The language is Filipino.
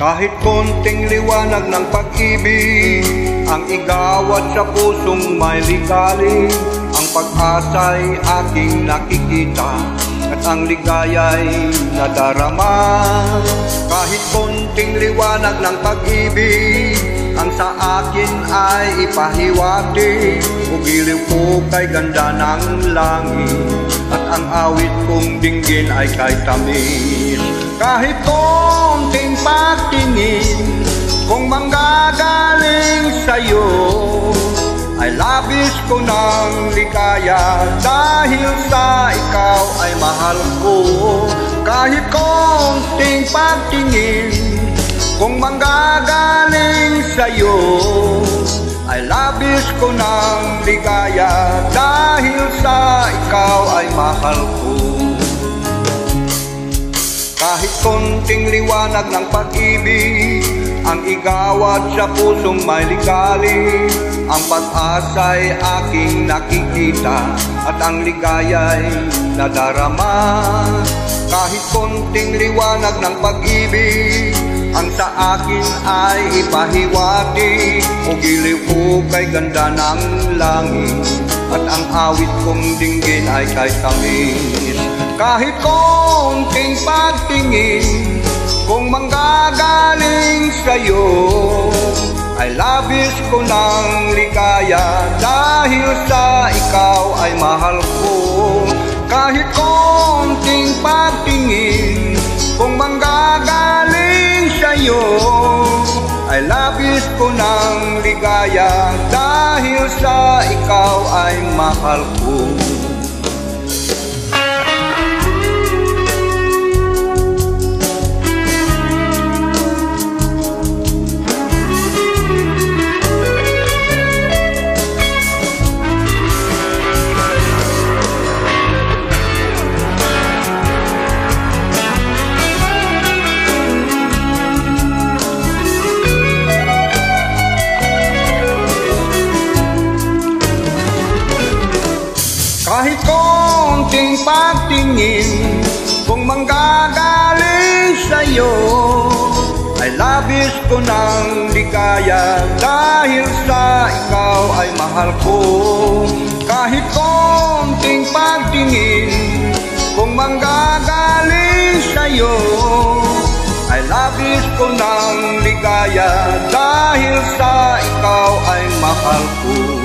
Kahit konting liwanag ng pag-ibig ang igawad sa pusong may ligali, ang pag-asa'y aking nakikita at ang ligaya'y nadarama. Kahit konting liwanag ng pag-ibig ang sa akin ay ipahiwati, ugiliw ko kay ganda ng langit at ang awit kong dinggin ay kay tamis. Kahit konting pagtingin kung manggagaling sa'yo ay labis ko ng ligaya dahil sa ikaw ay mahal ko. Kahit konting pagtingin kung manggagaling sa'yo ay labis ko ng ligaya dahil sa ikaw ay mahal ko. Kahit konting liwanag ng pag-ibig ang igawad sa pusong may ligali, ang pag-asa'y aking nakikita at ang ligaya'y nadarama. Kahit konting liwanag ng pag-ibig ang sa akin ay ipahiwati, ugiliw ko kay ganda ng langit at ang awit kong dinggin ay kay tamis. Kahit konting pagtingin kung manggagaling sa'yo ay labis ko ng ligaya dahil sa ikaw ay mahal ko. Kahit konting pagtingin kung manggagaling sa'yo ay labis ko ng ligaya dahil sa ikaw ay mahal ko. Kahit konting pagtingin kung manggagaling sa'yo ay labis ko ng ligaya dahil sa ikaw ay mahal ko. Kahit konting pagtingin kung manggagaling sa'yo ay labis ko ng ligaya dahil sa ikaw ay mahal ko.